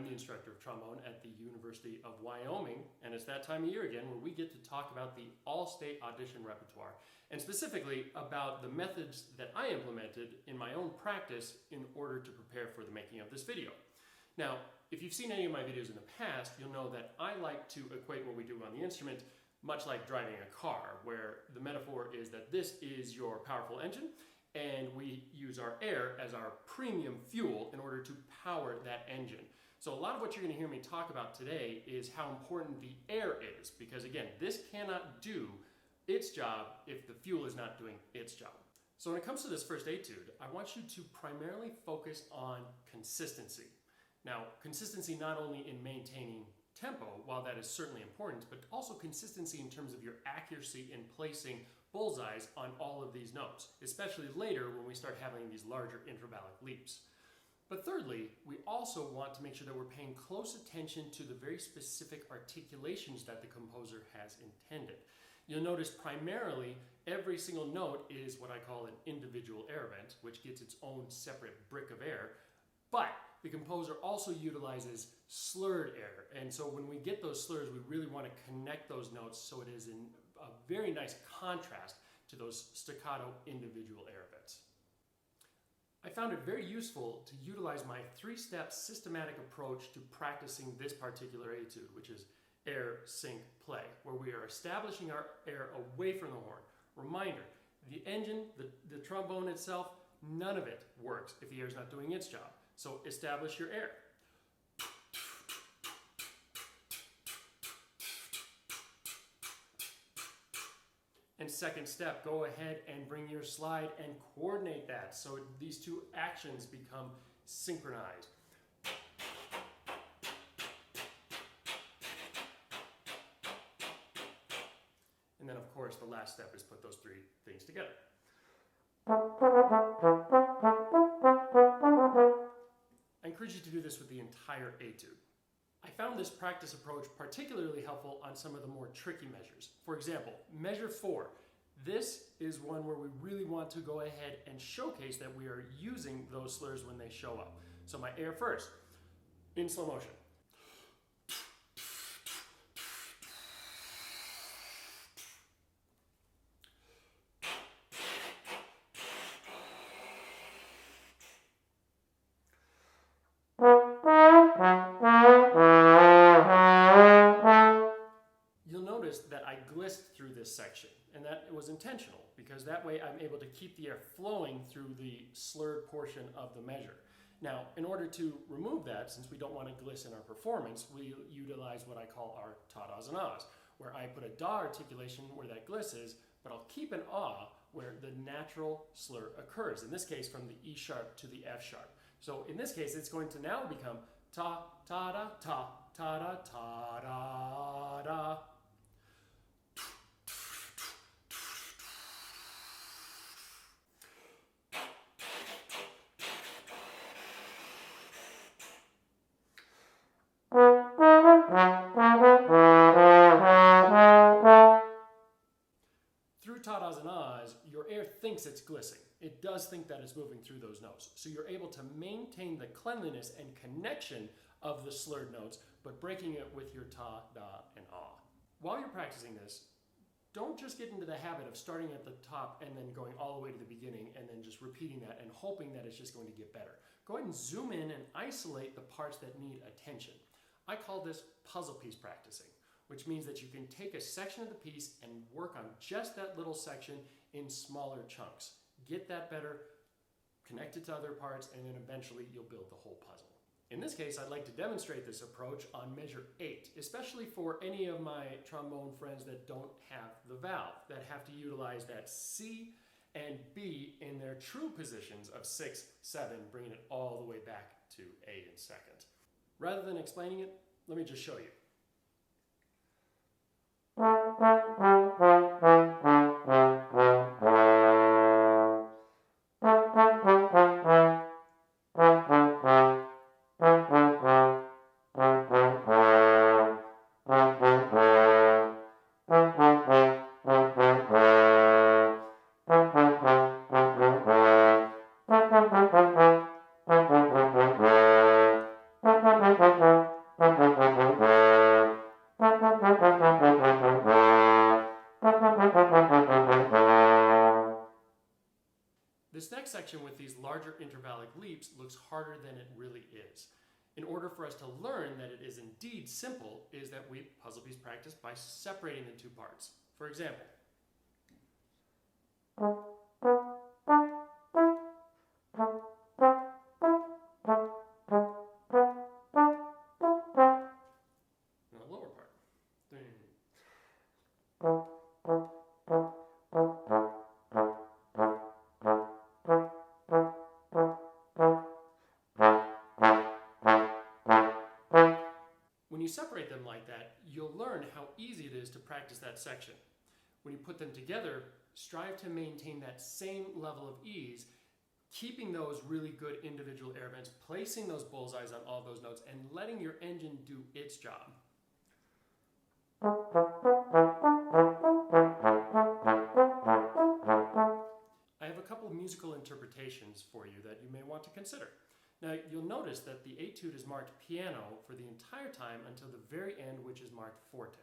I'm the instructor of trombone at the University of Wyoming, and it's that time of year again where we get to talk about the all-state audition repertoire, and specifically about the methods that I implemented in my own practice in order to prepare for the making of this video. Now, if you've seen any of my videos in the past, you'll know that I like to equate what we do on the instrument much like driving a car, where the metaphor is that this is your powerful engine, and we use our air as our premium fuel in order to power that engine. So a lot of what you're going to hear me talk about today is how important the air is, because again, this cannot do its job if the fuel is not doing its job. So when it comes to this first etude, I want you to primarily focus on consistency. Now, consistency not only in maintaining tempo, while that is certainly important, but also consistency in terms of your accuracy in placing bullseyes on all of these notes, especially later when we start having these larger intervallic leaps. But thirdly, we also want to make sure that we're paying close attention to the very specific articulations that the composer has intended. You'll notice primarily every single note is what I call an individual air vent, which gets its own separate brick of air, but the composer also utilizes slurred air. And so when we get those slurs, we really want to connect those notes so it is in a very nice contrast to those staccato individual air vents. I found it very useful to utilize my three-step systematic approach to practicing this particular etude, which is air, sync, play, where we are establishing our air away from the horn. Reminder, the engine, the trombone itself, none of it works if the air is not doing its job. So establish your air. And second step, go ahead and bring your slide and coordinate that so these two actions become synchronized. And then of course the last step is put those three things together. I encourage you to do this with the entire etude. I found this practice approach particularly helpful on some of the more tricky measures. For example, measure 4. This is one where we really want to go ahead and showcase that we are using those slurs when they show up. So my air first, in slow motion. You'll notice that I glissed through this section, and that was intentional because that way I'm able to keep the air flowing through the slurred portion of the measure. Now, in order to remove that, since we don't want to gliss in our performance, we utilize what I call our ta-das and ahs, where I put a da articulation where that gliss is, but I'll keep an ah where the natural slur occurs, in this case from the E sharp to the F sharp. So in this case, it's going to now become ta, ta-da, ta, ta-da, ta-da-da. Through ta-das and ahs, your air thinks it's glissing. It does think that it's moving through those notes. So you're able to maintain the cleanliness and connection of the slurred notes, but breaking it with your ta, da, and ah. While you're practicing this, don't just get into the habit of starting at the top and then going all the way to the beginning and then just repeating that and hoping that it's just going to get better. Go ahead and zoom in and isolate the parts that need attention. I call this puzzle piece practicing, which means that you can take a section of the piece and work on just that little section in smaller chunks. Get that better, connect it to other parts, and then eventually you'll build the whole puzzle. In this case, I'd like to demonstrate this approach on measure 8, especially for any of my trombone friends that don't have the valve, that have to utilize that C and B in their true positions of 6, 7, bringing it all the way back to A in second. Rather than explaining it, let me just show you. This next section with these larger intervallic leaps looks harder than it really is. In order for us to learn that it is indeed simple, is that we puzzle piece practice by separating the two parts. For example, the lower part. When you separate them like that, you'll learn how easy it is to practice that section. When you put them together, strive to maintain that same level of ease, keeping those really good individual air bends, placing those bullseyes on all those notes, and letting your engine do its job. I have a couple of musical interpretations for you that you may want to consider. Now, you'll notice that the Etude is marked piano for the entire time until the very end, which is marked forte.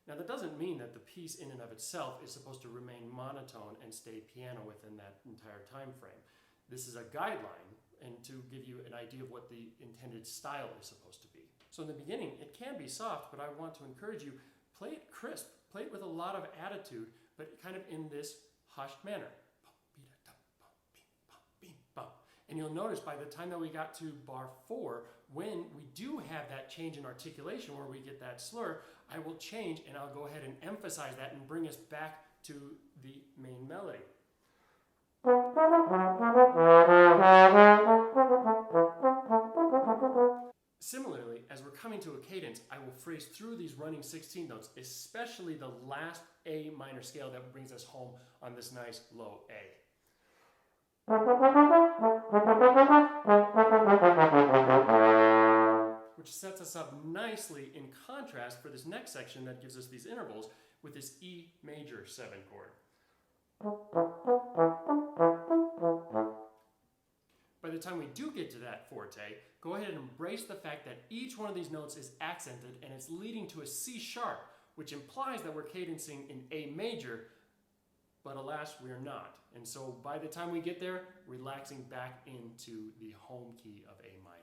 Now, that doesn't mean that the piece in and of itself is supposed to remain monotone and stay piano within that entire time frame. This is a guideline and to give you an idea of what the intended style is supposed to be. So in the beginning, it can be soft, but I want to encourage you, play it crisp, play it with a lot of attitude, but kind of in this hushed manner. And you'll notice by the time that we got to bar 4, when we do have that change in articulation where we get that slur, I will change and I'll go ahead and emphasize that and bring us back to the main melody. Similarly, as we're coming to a cadence, I will phrase through these running 16 notes, especially the last A minor scale that brings us home on this nice low A. Which sets us up nicely in contrast for this next section that gives us these intervals with this E major 7 chord. By the time we do get to that forte, go ahead and embrace the fact that each one of these notes is accented and it's leading to a C sharp, which implies that we're cadencing in A major, but alas, we are not. And so by the time we get there, relaxing back into the home key of A minor.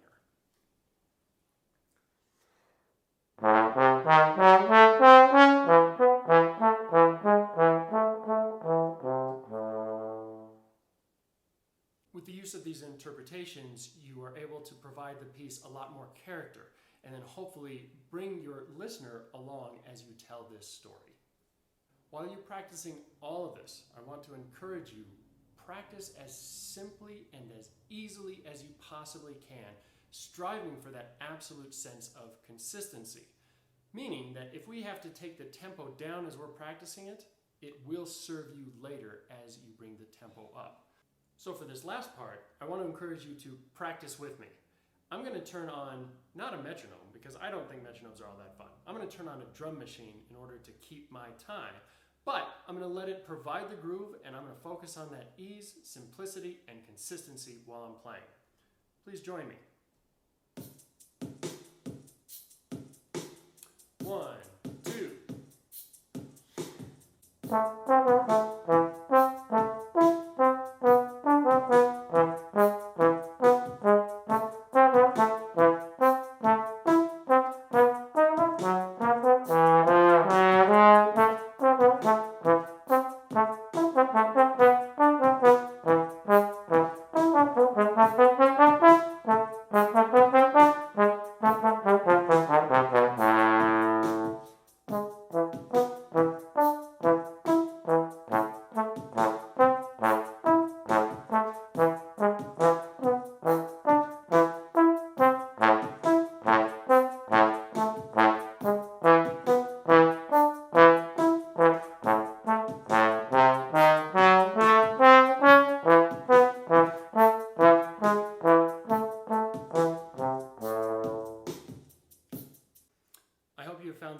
With the use of these interpretations, you are able to provide the piece a lot more character, and then hopefully bring your listener along as you tell this story. While you're practicing all of this, I want to encourage you, practice as simply and as easily as you possibly can, striving for that absolute sense of consistency. Meaning that if we have to take the tempo down as we're practicing it, it will serve you later as you bring the tempo up. So for this last part, I want to encourage you to practice with me. I'm going to turn on, not a metronome, because I don't think metronomes are all that fun. I'm going to turn on a drum machine in order to keep my time. But I'm going to let it provide the groove, and I'm going to focus on that ease, simplicity, and consistency while I'm playing. Please join me. 1, 2.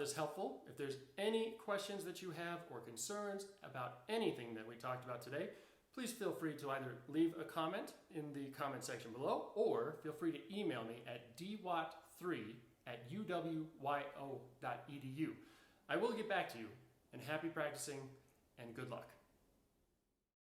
this helpful. If there's any questions that you have or concerns about anything that we talked about today, please feel free to either leave a comment in the comment section below, or feel free to email me at dwatt3@uwyo.edu. I will get back to you, and happy practicing and good luck.